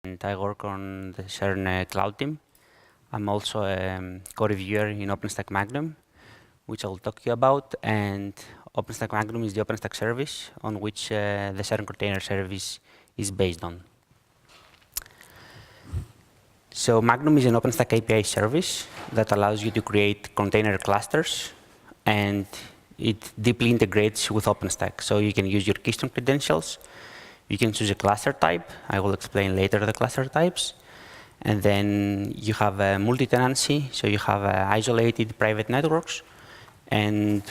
and I work on the CERN cloud team. I'm also a co-reviewer in OpenStack Magnum, which I'll talk to you about. And OpenStack Magnum is the OpenStack service on which the CERN container service is based on. So Magnum is an OpenStack API service that allows you to create container clusters, and it deeply integrates with OpenStack. So you can use your keystone credentials. You can choose a cluster type. I will explain later the cluster types. And then you have a multi-tenancy, so you have isolated private networks. And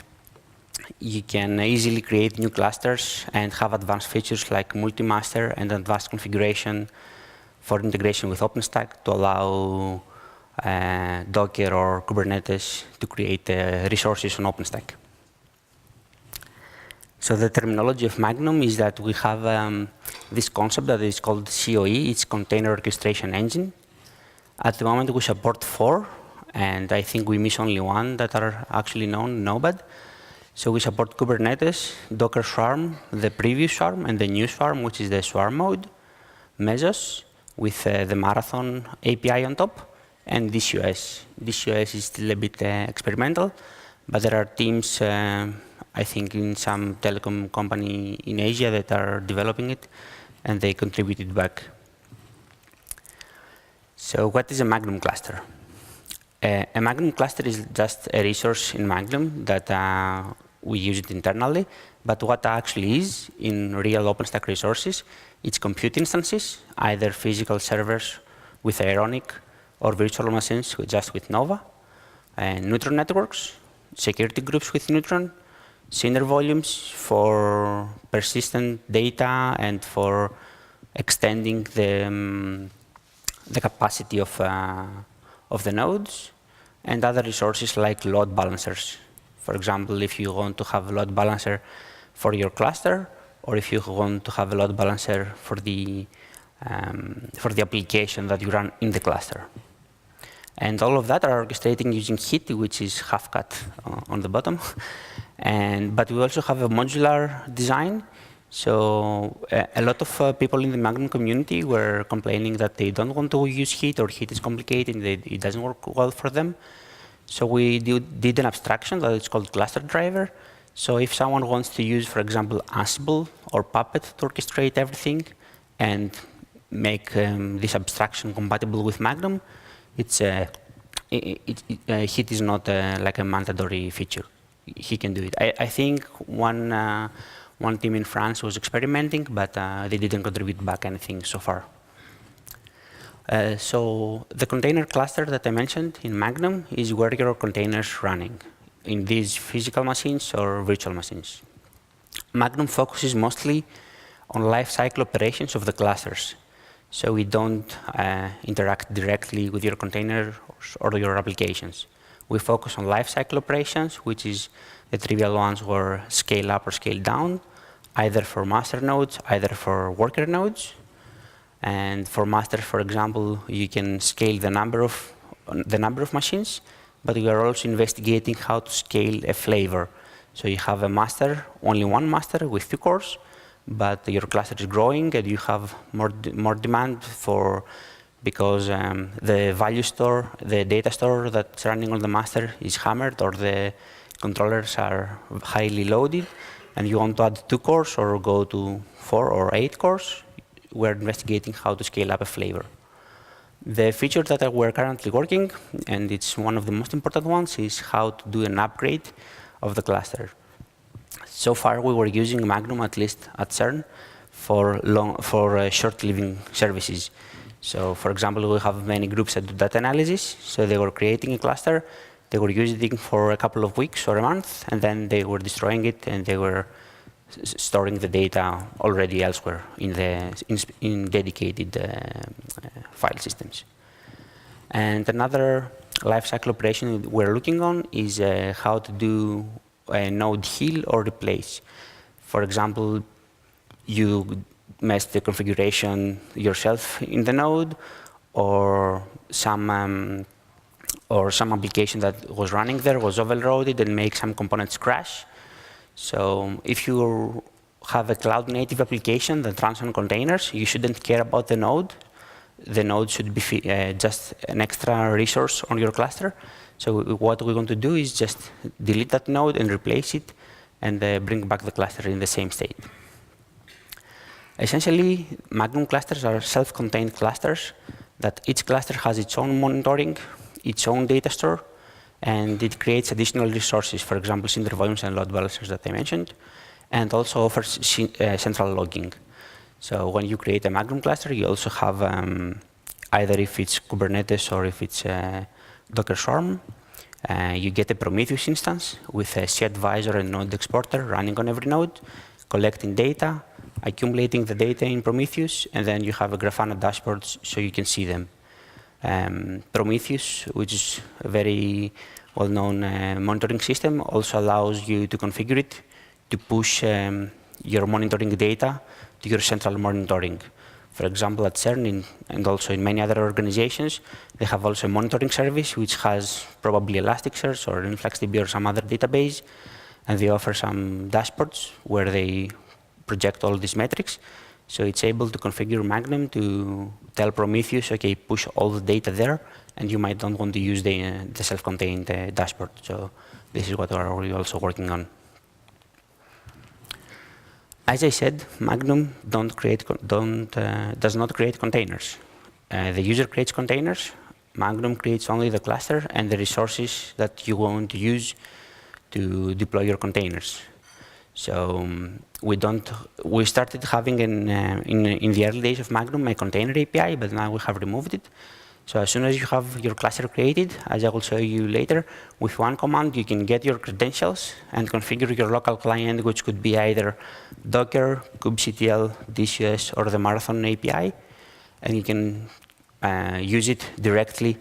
you can easily create new clusters and have advanced features like multi-master and advanced configuration for integration with OpenStack to allow Docker or Kubernetes to create resources on OpenStack. So the terminology of Magnum is that we have this concept that is called COE, it's Container Orchestration Engine. At the moment, we support 4, and I think we miss only 1 that are actually known, Nobad. So we support Kubernetes, Docker Swarm, the previous Swarm, and the new Swarm, which is the Swarm mode, Mesos, with the Marathon API on top, and DCOS. DCOS is still a bit experimental, but there are teams, I think, in some telecom company in Asia that are developing it, and they contributed back. So what is a Magnum cluster? A Magnum cluster is just a resource in Magnum that we use it internally, but what actually is in real OpenStack resources, it's compute instances, either physical servers with Ironic or virtual machines just with Nova, and Neutron networks, security groups with Neutron, Cinder volumes for persistent data and for extending the capacity of the nodes, and other resources like load balancers. For example, if you want to have a load balancer for your cluster, or if you want to have a load balancer for the application that you run in the cluster. And all of that are orchestrating using HIT, which is half cut on the bottom. But we also have a modular design. So a lot of people in the Magnum community were complaining that they don't want to use HIT, or HIT is complicated and it doesn't work well for them. So we did an abstraction that is called cluster driver. So if someone wants to use, for example, Ansible or Puppet to orchestrate everything and make this abstraction compatible with Magnum, HIT is not like a mandatory feature. He can do it. I think one team in France was experimenting, but they didn't contribute back anything so far. So the container cluster that I mentioned in Magnum is where your container is running, in these physical machines or virtual machines. Magnum focuses mostly on lifecycle operations of the clusters. So we don't interact directly with your containers or your applications. We focus on lifecycle operations, which is the trivial ones where scale up or scale down, either for master nodes, either for worker nodes. And for master, for example, you can scale the number of machines, but we are also investigating how to scale a flavor. So you have a master, only one master with 2 cores, but your cluster is growing and you have more demand because the value store, the data store that's running on the master is hammered, or the controllers are highly loaded, and you want to add 2 cores or go to 4 or 8 cores. We're investigating how to scale up a flavor. The feature that we're currently working, and it's one of the most important ones, is how to do an upgrade of the cluster. So far, we were using Magnum, at least at CERN, for short-living services. So, for example, we have many groups that do data analysis. So they were creating a cluster, they were using it for a couple of weeks or a month, and then they were destroying it, and they were storing the data already elsewhere in dedicated file systems. And another lifecycle operation we're looking on is how to do a node heal or replace. For example, you messed the configuration yourself in the node, or some application that was running there was overloaded and make some components crash. So if you have a cloud-native application that runs on containers, you shouldn't care about the node. the node should be just an extra resource on your cluster. So what we're going to do is just delete that node and replace it and bring back the cluster in the same state. Essentially, Magnum clusters are self-contained clusters that each cluster has its own monitoring, its own data store, and it creates additional resources, for example, cinder volumes and load balancers that I mentioned, and also offers central logging. So when you create a Magnum cluster, you also have either if it's Kubernetes or if it's Docker Swarm, you get a Prometheus instance with a CAdvisor and node exporter running on every node, collecting data, accumulating the data in Prometheus, and then you have a Grafana dashboard so you can see them. Prometheus, which is a very well-known monitoring system, also allows you to configure it to push your monitoring data to your central monitoring. For example, at CERN and also in many other organizations, they have also a monitoring service which has probably Elasticsearch or InfluxDB or some other database, and they offer some dashboards where they project all these metrics. So it's able to configure Magnum to tell Prometheus, okay, push all the data there, and you might don't want to use the self-contained dashboard. So this is what we're also working on. As I said, Magnum does not create containers. The user creates containers. Magnum creates only the cluster and the resources that you want to use to deploy your containers. So we started having in the early days of Magnum a container API, but now we have removed it. So as soon as you have your cluster created, as I will show you later, with one command you can get your credentials and configure your local client, which could be either Docker, kubectl, DCS, or the Marathon API, and you can use it directly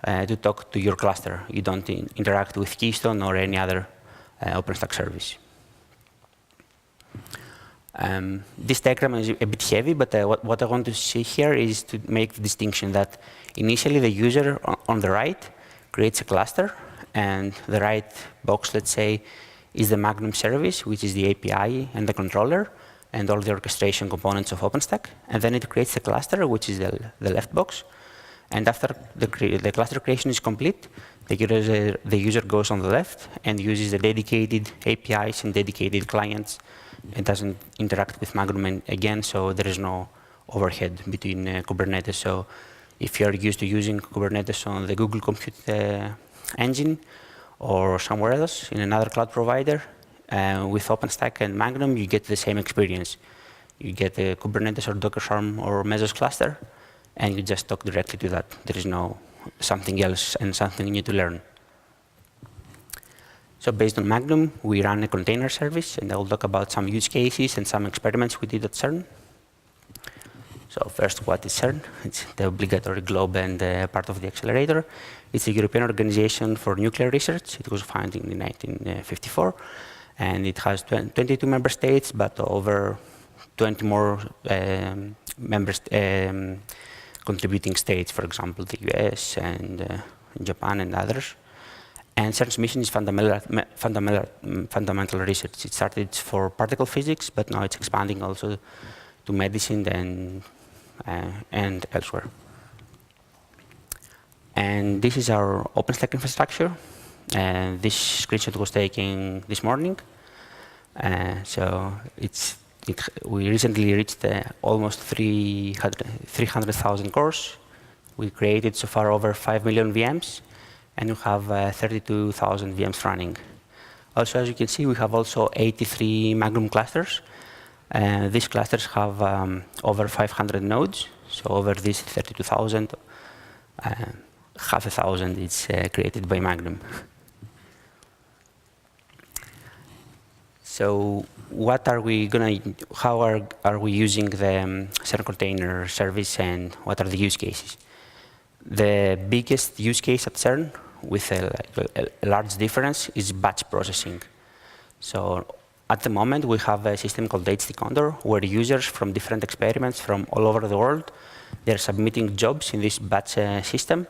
to talk to your cluster. You don't interact with Keystone or any other OpenStack service. This diagram is a bit heavy, but what I want to see here is to make the distinction that initially the user on the right creates a cluster, and the right box, let's say, is the Magnum service, which is the API and the controller and all the orchestration components of OpenStack. And then it creates the cluster, which is the left box. And after the cluster creation is complete, the user goes on the left and uses the dedicated APIs and dedicated clients. It doesn't interact with Magnum again, so there is no overhead between Kubernetes. So if you're used to using Kubernetes on the Google Compute engine or somewhere else in another cloud provider, with OpenStack and Magnum, you get the same experience. You get a Kubernetes or Docker Swarm or Mesos cluster, and you just talk directly to that. There is no something else and something new to learn. So based on Magnum, we run a container service, and I will talk about some use cases and some experiments we did at CERN. So first, what is CERN? It's the obligatory globe and part of the accelerator. It's a European organization for nuclear research. It was founded in 1954, and it has 22 member states, but over 20 more contributing states, for example, the US and Japan and others. And CERN's mission is fundamental research. It started for particle physics, but now it's expanding also to medicine and elsewhere. And this is our OpenStack infrastructure. And this screenshot was taken this morning. So we recently reached almost 300,000 cores. We created so far over 5 million VMs. And we have 32,000 VMs running. Also, as you can see, we have also 83 Magnum clusters. These clusters have over 500 nodes. So over these 32,000, half a thousand is created by Magnum. So what are we how are we using the CERN container service, and what are the use cases? The biggest use case at CERN, with a large difference, is batch processing. So at the moment, we have a system called HT Condor, where users from different experiments from all over the world, they're submitting jobs in this batch system,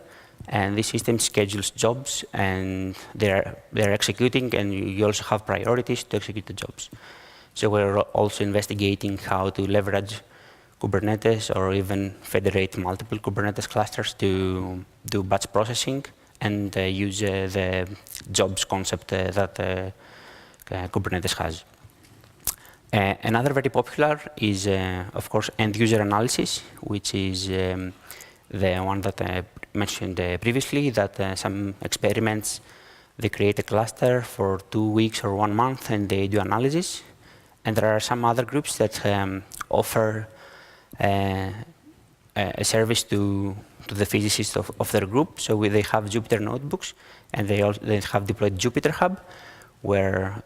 and this system schedules jobs, and they're executing, and you also have priorities to execute the jobs. So we're also investigating how to leverage Kubernetes, or even federate multiple Kubernetes clusters to do batch processing and use the jobs concept that Kubernetes has. Another very popular is, of course, end-user analysis, which is the one that I mentioned previously, that some experiments, they create a cluster for 2 weeks or 1 month, and they do analysis. And there are some other groups that offer a service to the physicists of their group. So they have Jupyter notebooks, and they have deployed Jupyter Hub, where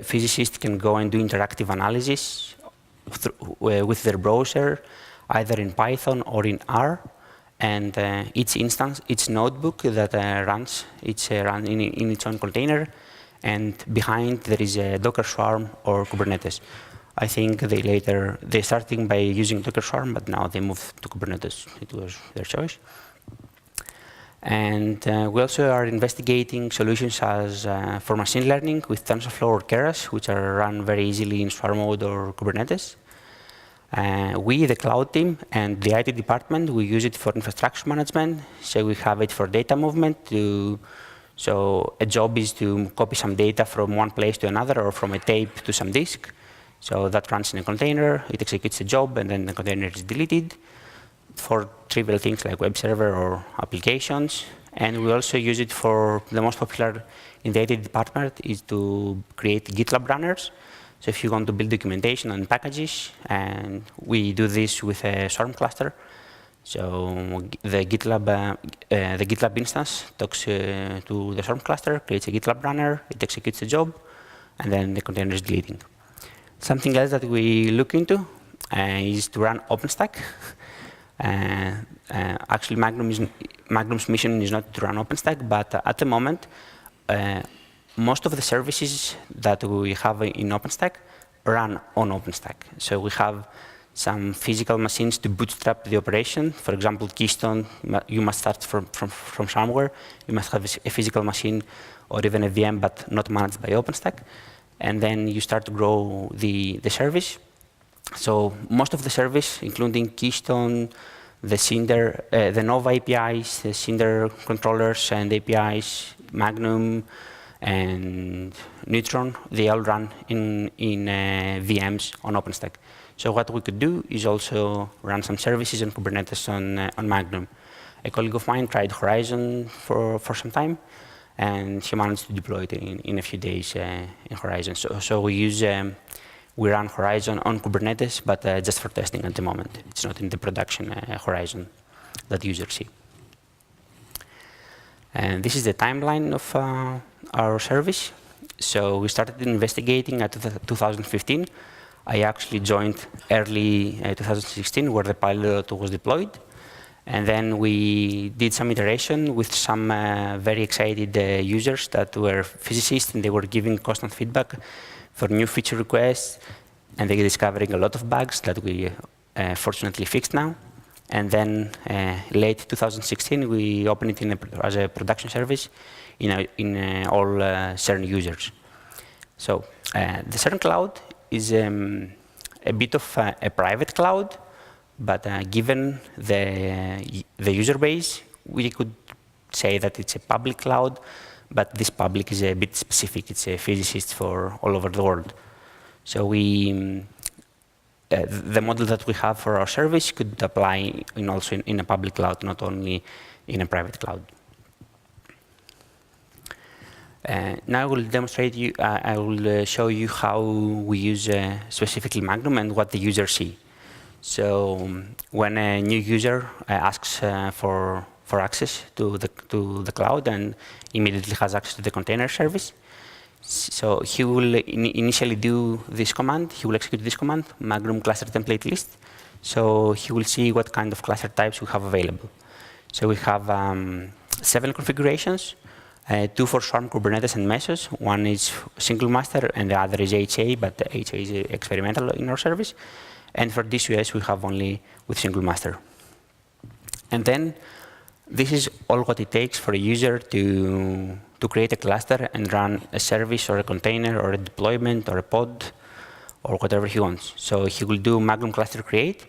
physicists can go and do interactive analysis with their browser, either in Python or in R. And each instance, each notebook that runs, it's run in its own container. And behind there is a Docker Swarm or Kubernetes. I think they started by using Docker Swarm, but now they moved to Kubernetes. It was their choice. And we also are investigating solutions as for machine learning with TensorFlow or Keras, which are run very easily in Swarm mode or Kubernetes. We, the cloud team, and the IT department, we use it for infrastructure management. So we have it for data movement. So a job is to copy some data from one place to another, or from a tape to some disk. So that runs in a container. It executes a job, and then the container is deleted. For trivial things like web server or applications. And we also use it for the most popular in the IT department is to create GitLab runners. So if you want to build documentation and packages, and we do this with a Swarm cluster. So the GitLab instance talks to the Swarm cluster, creates a GitLab runner, it executes the job, and then the container is deleting. Something else that we look into is to run OpenStack. Actually, Magnum's mission is not to run OpenStack, but at the moment, most of the services that we have in OpenStack run on OpenStack. So we have some physical machines to bootstrap the operation. For example, Keystone, you must start from somewhere. You must have a physical machine or even a VM, but not managed by OpenStack. And then you start to grow the service. So most of the service, including Keystone, the Cinder, the Nova APIs, the Cinder controllers and APIs, Magnum, and Neutron, they all run in VMs on OpenStack. So what we could do is also run some services on Kubernetes on Magnum. A colleague of mine tried Horizon for some time, and he managed to deploy it in a few days in Horizon. So we run Horizon on Kubernetes, but just for testing at the moment. It's not in the production Horizon that users see. And this is the timeline of our service. So we started investigating at 2015. I actually joined early 2016, where the pilot was deployed. And then we did some iteration with some very excited users that were physicists, and they were giving constant feedback for new feature requests, and they're discovering a lot of bugs that we fortunately fixed now. And then late 2016, we opened it as a production service in all CERN users. So the CERN cloud is a bit of a private cloud, but given the user base, we could say that it's a public cloud, but this public is a bit specific. It's a physicist for all over the world. So the model that we have for our service could apply also in a public cloud, not only in a private cloud. Now I will demonstrate you. I will show you how we use specifically Magnum and what the users see. So when a new user asks for access to the cloud and immediately has access to the container service, so he will initially do this command. He will execute this command, Magnum cluster template list. So he will see what kind of cluster types we have available. So we have 7 configurations, 2 for Swarm, Kubernetes, and Mesos. One is single master, and the other is HA, but the HA is experimental in our service. And for DCS, we have only with single master. And then this is all what it takes for a user to create a cluster and run a service or a container or a deployment or a pod or whatever he wants. So he will do Magnum cluster create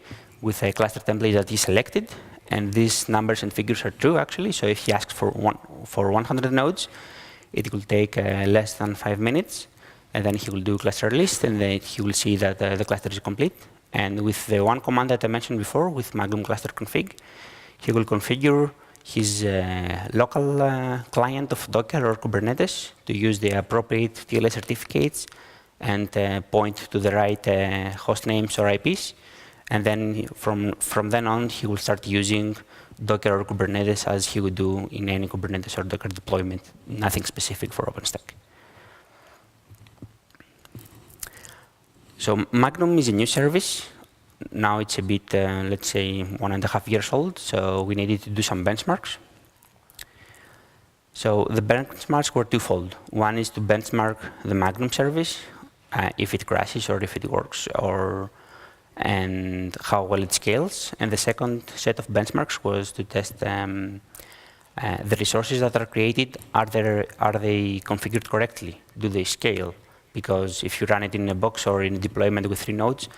with a cluster template that is selected, and these numbers and figures are true actually. So if he asks for 100 nodes, it will take less than 5 minutes, and then he will do cluster list, and then he will see that the cluster is complete. And with the one command that I mentioned before, with Magnum cluster config, he will configure his local client of Docker or Kubernetes to use the appropriate TLS certificates and point to the right host names or IPs. And then from then on, he will start using Docker or Kubernetes as he would do in any Kubernetes or Docker deployment, nothing specific for OpenStack. So Magnum is a new service. Now it's a bit, let's say, 1.5 years old, so we needed to do some benchmarks. So the benchmarks were twofold. One is to benchmark the Magnum service, if it crashes or if it works, and how well it scales. And the second set of benchmarks was to test the resources that are created. Are they configured correctly? Do they scale? Because if you run it in a box or in a deployment with 3 nodes,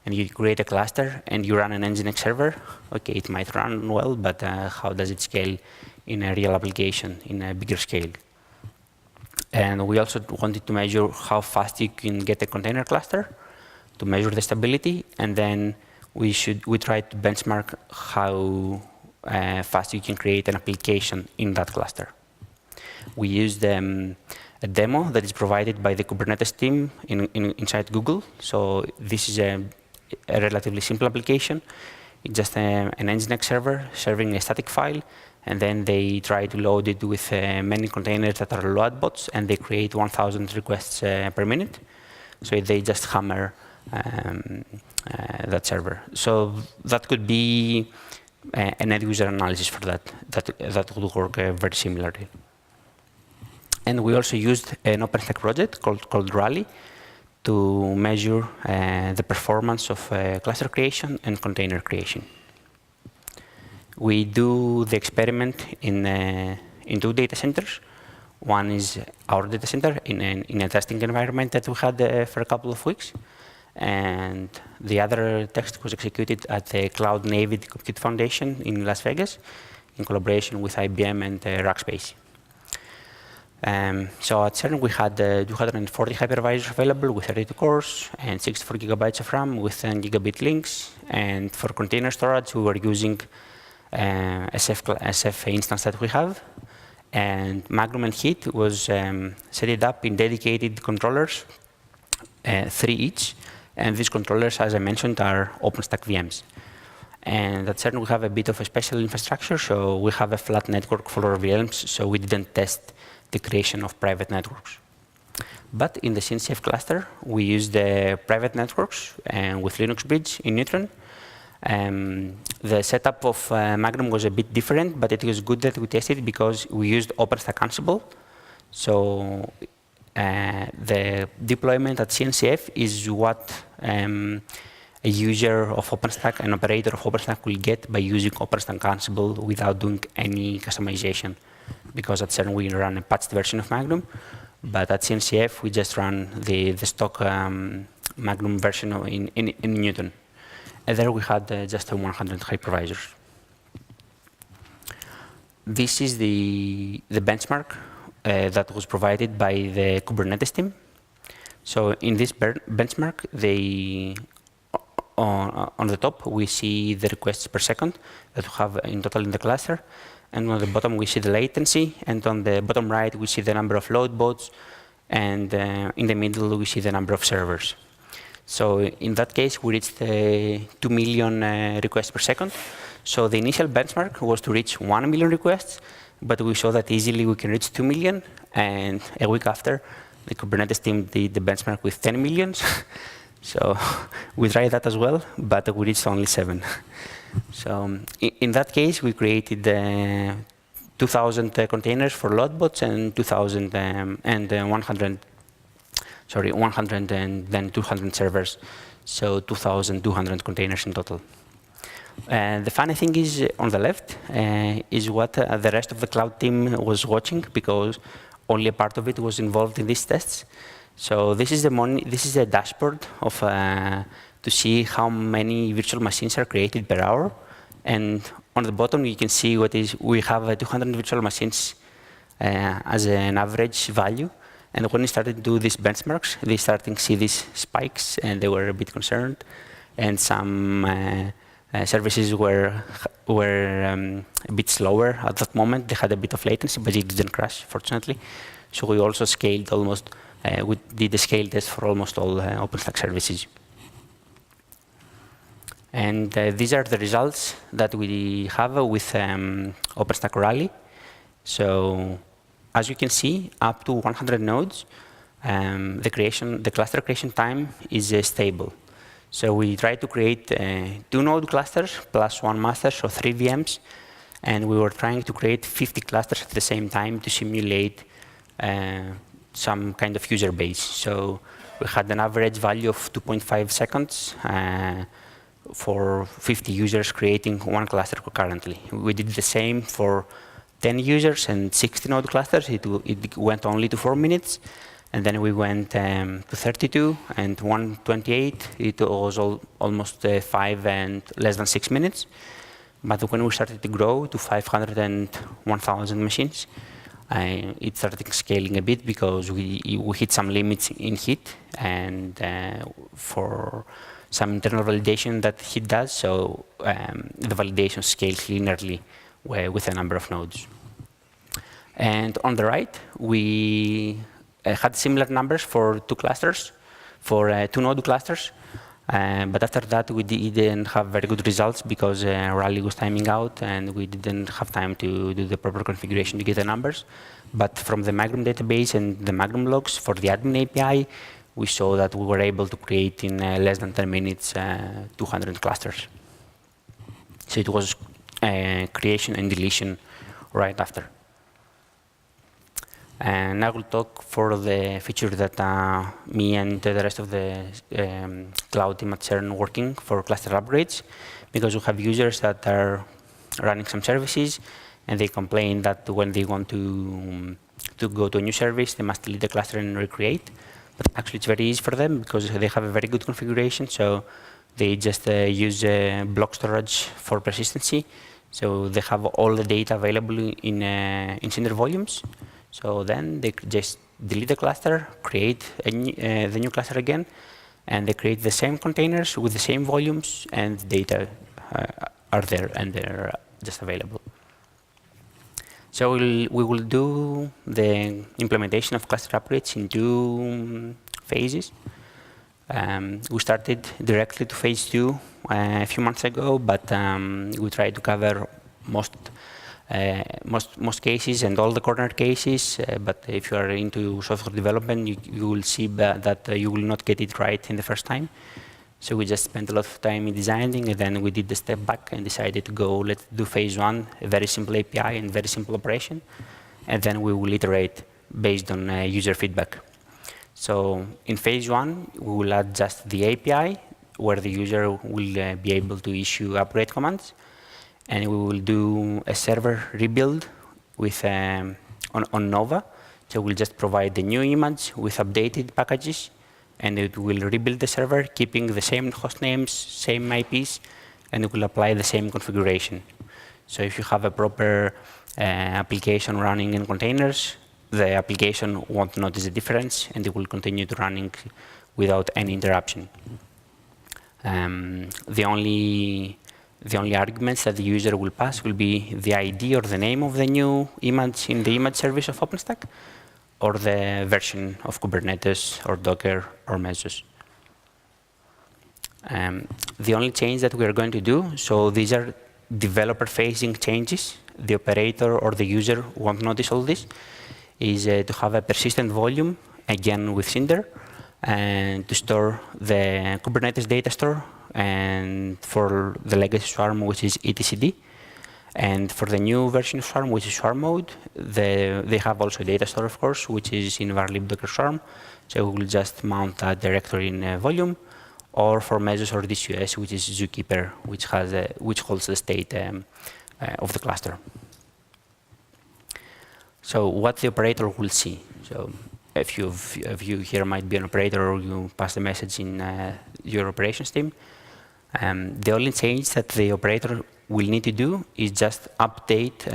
and you create a cluster and you run an Nginx server, okay, it might run well, but how does it scale in a real application, in a bigger scale? And we also wanted to measure how fast you can get a container cluster, to measure the stability, and then we tried to benchmark how fast you can create an application in that cluster. We used a demo that is provided by the Kubernetes team inside Google. So this is a relatively simple application. It's just an Nginx server serving a static file, and then they try to load it with many containers that are load bots, and they create 1,000 requests per minute. So they just hammer that server. So that could be an end user analysis for that would work very similarly. And we also used an OpenStack project called Rally to measure the performance of cluster creation and container creation. We do the experiment in 2 data centers. One is our data center in a testing environment that we had for a couple of weeks. And the other test was executed at the Cloud Native Compute Foundation in Las Vegas in collaboration with IBM and Rackspace. So at CERN, we had 240 hypervisors available with 32 cores and 64 gigabytes of RAM with 10 gigabit links. And for container storage, we were using SF instance that we have. And Magnum and Heat was set it up in dedicated controllers, 3 each. And these controllers, as I mentioned, are OpenStack VMs. And at CERN, we have a bit of a special infrastructure. So we have a flat network for our VMs, so we didn't test the creation of private networks. But in the CNCF cluster, we used the private networks with Linux Bridge in Neutron. The setup of Magnum was a bit different, but it was good that we tested because we used OpenStack Ansible. So the deployment at CNCF is what a user of OpenStack, an operator of OpenStack, will get by using OpenStack Ansible without doing any customization. Because at CERN we run a patched version of Magnum, but at CNCF we just run the stock Magnum version in Newton. And there we had just 100 hypervisors. This is the benchmark that was provided by the Kubernetes team. So in this benchmark, on the top we see the requests per second that we have in total in the cluster. And on the bottom, we see the latency. And on the bottom right, we see the number of load bots. And in the middle, we see the number of servers. So in that case, we reached 2 million requests per second. So the initial benchmark was to reach 1 million requests. But we saw that easily we can reach 2 million. And a week after, the Kubernetes team did the benchmark with 10 million. So we tried that as well, but we reached only 7. So in that case, we created 2,000 containers for load bots and 100 and then 200 servers. So 2,200 containers in total. The funny thing is, on the left, is what the rest of the cloud team was watching, because only a part of it was involved in these tests. So this is the dashboard of to see how many virtual machines are created per hour. And on the bottom, you can see we have 200 virtual machines as an average value. And when we started to do these benchmarks, they started to see these spikes, and they were a bit concerned. And some services were a bit slower at that moment. They had a bit of latency, but it didn't crash, fortunately. So we also scaled almost. We did a scale test for almost all OpenStack services. And these are the results that we have with OpenStack Rally. So as you can see, up to 100 nodes, the cluster creation time is stable. So we try to create 2 node clusters plus 1 master, so 3 VMs. And we were trying to create 50 clusters at the same time to simulate some kind of user base. So we had an average value of 2.5 seconds for 50 users creating 1 cluster concurrently. We did the same for 10 users and 60 node clusters. It went only to 4 minutes. And then we went to 32 and 128. It was almost 5 and less than 6 minutes. But when we started to grow to 500 and 1,000 machines, it started scaling a bit because we hit some limits in heat and for some internal validation that heat does. So the validation scales linearly with a number of nodes. And on the right, we had similar numbers for 2 clusters, for 2 node clusters. But after that, we didn't have very good results because Rally was timing out, and we didn't have time to do the proper configuration to get the numbers. But from the Magnum database and the Magnum logs for the admin API, we saw that we were able to create in less than 10 minutes 200 clusters. So it was creation and deletion right after. And I will talk for the feature that me and the rest of the cloud team at CERN working for cluster upgrades, because we have users that are running some services, and they complain that when they want to go to a new service, they must delete the cluster and recreate. But actually, it's very easy for them because they have a very good configuration. So they just use block storage for persistency. So they have all the data available in Cinder volumes. So then they just delete the cluster, create the new cluster again, and they create the same containers with the same volumes, and data are there and they're just available. So we will do the implementation of cluster upgrades in 2 phases. We started directly to phase 2 a few months ago, but we tried to cover most cases and all the corner cases. But if you are into software development, you will see that you will not get it right in the first time. So we just spent a lot of time in designing, and then we did the step back and decided to go, let's do phase 1, a very simple API and very simple operation. And then we will iterate based on user feedback. So in phase 1, we will add just the API, where the user will be able to issue upgrade commands. And we will do a server rebuild with on Nova. So we'll just provide the new image with updated packages, and it will rebuild the server, keeping the same host names, same IPs, and it will apply the same configuration. So if you have a proper application running in containers, the application won't notice the difference, and it will continue to running without any interruption. The only arguments that the user will pass will be the ID or the name of the new image in the image service of OpenStack, or the version of Kubernetes or Docker or Mesos. The only change that we are going to do, so these are developer-facing changes. The operator or the user won't notice all this, is to have a persistent volume, again with Cinder, and to store the Kubernetes data store, and for the legacy swarm, which is etcd. And for the new version of Swarm, which is Swarm mode, they have also data store, of course, which is in varlib docker swarm. So we will just mount that directory in volume, or for Mesos or DCS, which is Zookeeper, which holds the state of the cluster. So what the operator will see. So if you here might be an operator or you pass the message in your operations team. The only change that the operator will need to do is just update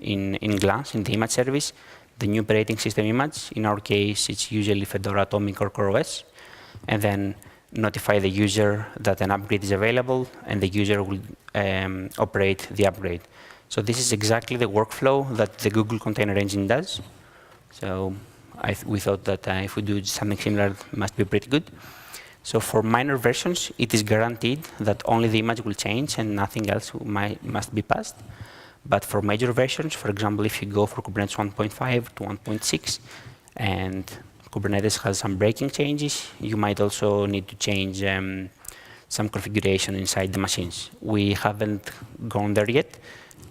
in Glance, in the image service, the new operating system image. In our case, it's usually Fedora Atomic or CoreOS, and then notify the user that an upgrade is available, and the user will operate the upgrade. So this is exactly the workflow that the Google Container Engine does. So we thought that if we do something similar, it must be pretty good. So for minor versions, it is guaranteed that only the image will change and nothing else must be passed. But for major versions, for example, if you go for Kubernetes 1.5 to 1.6, and Kubernetes has some breaking changes, you might also need to change some configuration inside the machines. We haven't gone there yet,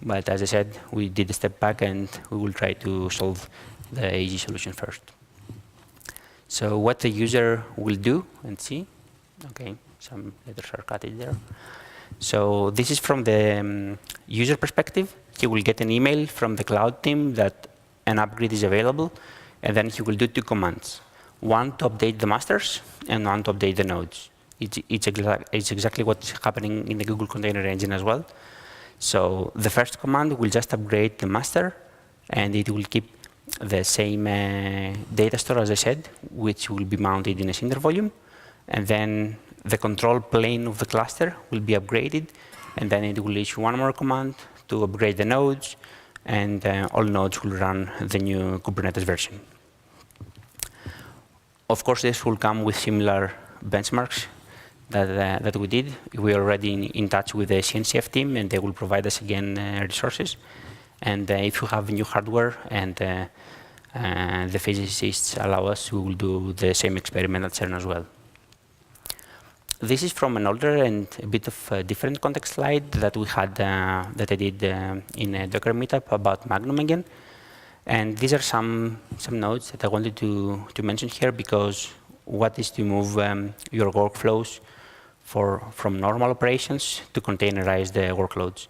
but as I said, we did a step back and we will try to solve the easy solution first. So what the user will do, and see, okay, some letters are cut there. So this is from the user perspective. He will get an email from the cloud team that an upgrade is available, and then he will do two commands. One to update the masters, and one to update the nodes. It's exactly what's happening in the Google Container Engine as well. So the first command will just upgrade the master, and it will keep the same data store, as I said, which will be mounted in a Cinder volume. And then the control plane of the cluster will be upgraded, and then it will issue one more command to upgrade the nodes, and all nodes will run the new Kubernetes version. Of course, this will come with similar benchmarks that we did. We're already in touch with the CNCF team, and they will provide us again resources. And if you have new hardware and the physicists allow us, we will do the same experiment at CERN as well. This is from an older and a bit of a different context slide that we had, that I did in a Docker meetup about Magnum again. And these are some nodes that I wanted to mention here, because what is to move your workflows from normal operations to containerize the workloads.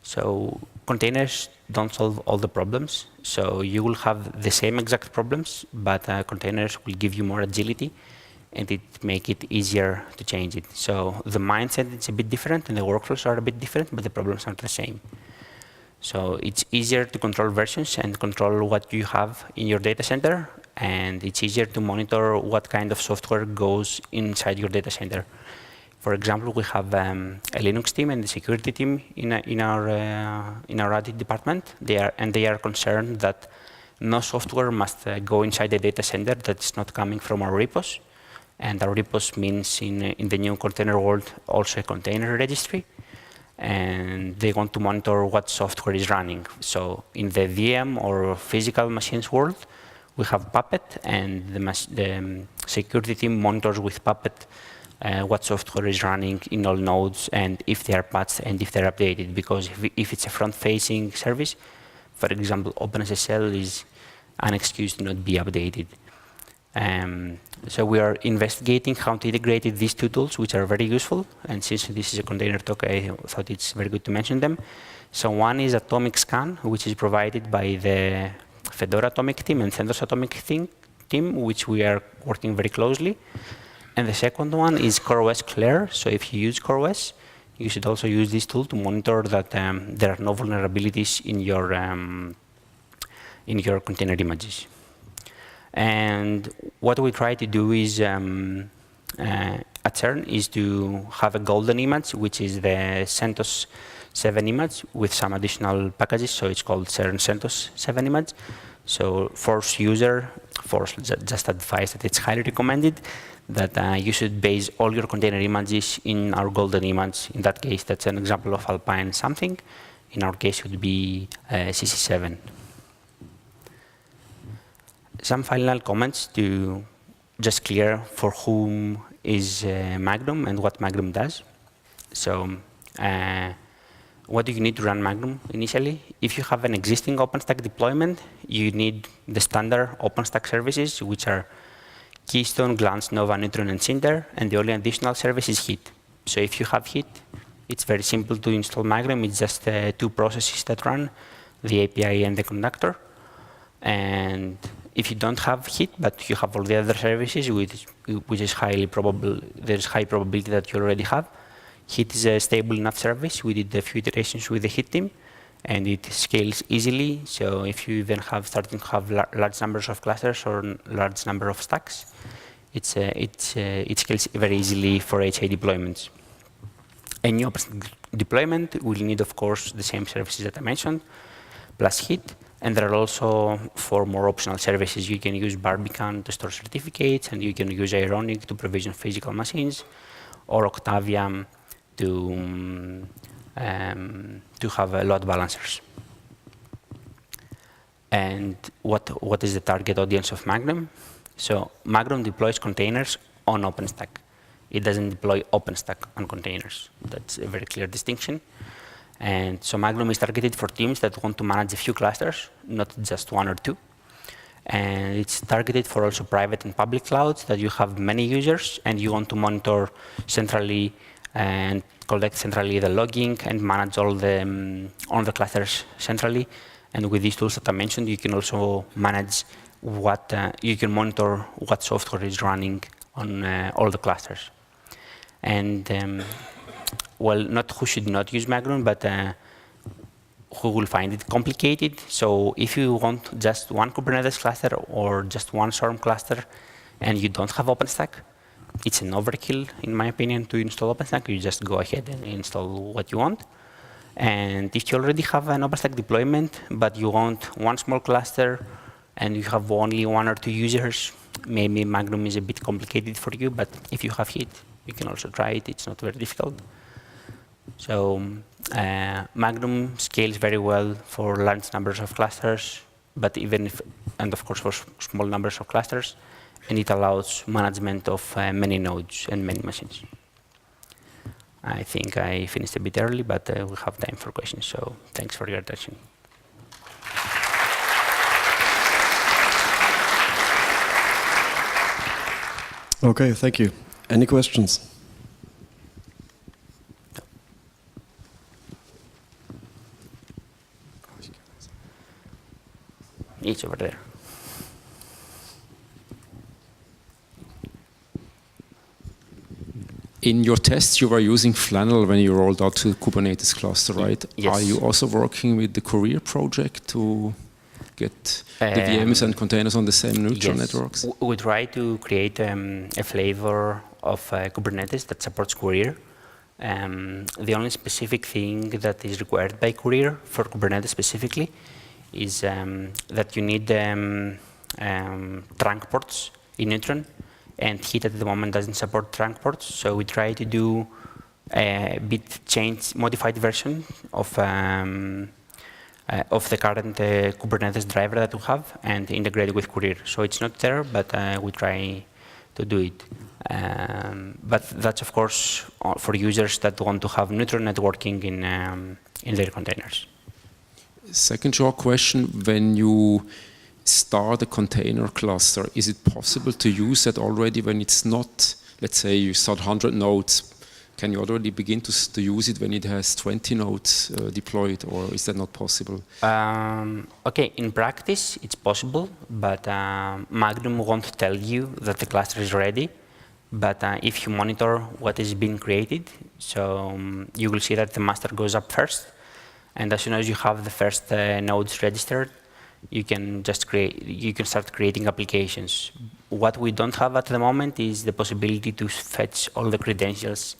So containers don't solve all the problems. So you will have the same exact problems, but containers will give you more agility, and it make it easier to change it. So the mindset is a bit different, and the workflows are a bit different, but the problems are the same. So it's easier to control versions and control what you have in your data center, and it's easier to monitor what kind of software goes inside your data center. For example, we have a Linux team and a security team in our IT department. They are concerned that no software must go inside the data center that's not coming from our repos. And our repos means in the new container world also a container registry. And they want to monitor what software is running. So in the VM or physical machines world, we have Puppet, and the security team monitors with Puppet what software is running in all nodes, and if they are patched and if they're updated. Because if it's a front-facing service, for example, OpenSSL is an excuse to not be updated. So we are investigating how to integrate these two tools, which are very useful. And since this is a container talk, I thought it's very good to mention them. So one is Atomic Scan, which is provided by the Fedora Atomic team and CentOS Atomic team, which we are working very closely. And the second one is CoreOS Claire. So if you use CoreOS, you should also use this tool to monitor that there are no vulnerabilities in your container images. And what we try to do is, at CERN, is to have a golden image, which is the CentOS 7 image with some additional packages. So it's called CERN CentOS 7 image. So just advise that it's highly recommended that you should base all your container images in our golden image. In that case, that's an example of Alpine something. In our case, it would be CC7. Some final comments to just clear for whom is Magnum and what Magnum does. So what do you need to run Magnum initially? If you have an existing OpenStack deployment, you need the standard OpenStack services, which are Keystone, Glance, Nova, Neutron, and Cinder, and the only additional service is Heat. So if you have Heat, it's very simple to install Magnum. It's just two processes that run, the API and the conductor. And If you don't have heat, but you have all the other services, which is highly probable, there's high probability that you already have. Heat is a stable enough service. We did a few iterations with the heat team, and it scales easily. So if you even starting to have large numbers of clusters or large number of stacks, it scales very easily for HA deployments. A new OpenStack deployment will need, of course, the same services that I mentioned, plus heat. And there are also 4 more optional services. You can use Barbican to store certificates, and you can use Ironic to provision physical machines, or Octavia to have load balancers. And what is the target audience of Magnum? So Magnum deploys containers on OpenStack. It doesn't deploy OpenStack on containers. That's a very clear distinction. And so Magnum is targeted for teams that want to manage a few clusters, not just 1 or 2. And it's targeted for also private and public clouds that you have many users and you want to monitor centrally and collect centrally the logging and manage all the clusters centrally. And with these tools that I mentioned, you can also manage you can monitor what software is running on all the clusters. And well, not who should not use Magnum, but who will find it complicated. So if you want just one Kubernetes cluster or just one SORM cluster and you don't have OpenStack, it's an overkill, in my opinion, to install OpenStack. You just go ahead and install what you want. And if you already have an OpenStack deployment, but you want one small cluster and you have only 1 or 2 users, maybe Magnum is a bit complicated for you, but if you have heat, you can also try it. It's not very difficult. So Magnum scales very well for large numbers of clusters, but and of course for small numbers of clusters, and it allows management of many nodes and many machines. I think I finished a bit early, but we have time for questions, so thanks for your attention. Okay, thank you. Any questions? It's over there. In your tests, you were using Flannel when you rolled out to the Kubernetes cluster, right? Yes. Are you also working with the Courier project to get the VMs and containers on the same neutral networks? We try to create a flavor of Kubernetes that supports Courier. The only specific thing that is required by Courier for Kubernetes specifically is that you need trunk ports in Neutron, and Heat at the moment doesn't support trunk ports, so we try to do a bit modified version of the current Kubernetes driver that we have and integrate it with Courier. So it's not there, but we try to do it. But that's of course for users that want to have neutral networking in their containers. Second short question, when you start a container cluster, is it possible to use that already when it's not, let's say you start 100 nodes, can you already begin to use it when it has 20 nodes deployed, or is that not possible? Okay, in practice it's possible, but Magnum won't tell you that the cluster is ready. But if you monitor what is being created, so you will see that the master goes up first. And as soon as you have the first nodes registered, you can start creating applications. What we don't have at the moment is the possibility to fetch all the credentials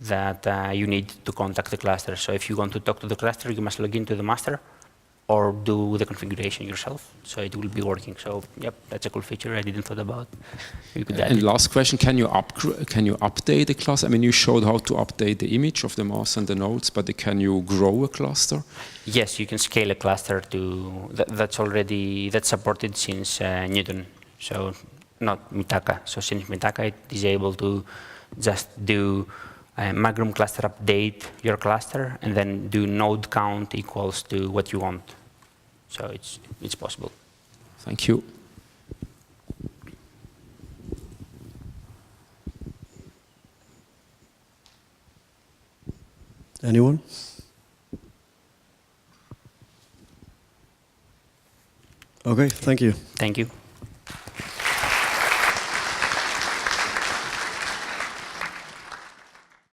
that you need to contact the cluster. So if you want to talk to the cluster, you must log into the master or do the configuration yourself. So it will be working. So yep, that's a cool feature I didn't thought about. And last question, can you update the cluster? I mean, you showed how to update the image of the master and the nodes, but can you grow a cluster? Yes, you can scale a cluster to, that's supported since Newton. So not Mitaka. So since Mitaka, it is able to just do Magnum cluster update your cluster and then do node count equals to what you want. So it's possible. Thank you. Anyone? Okay, thank you. Thank you.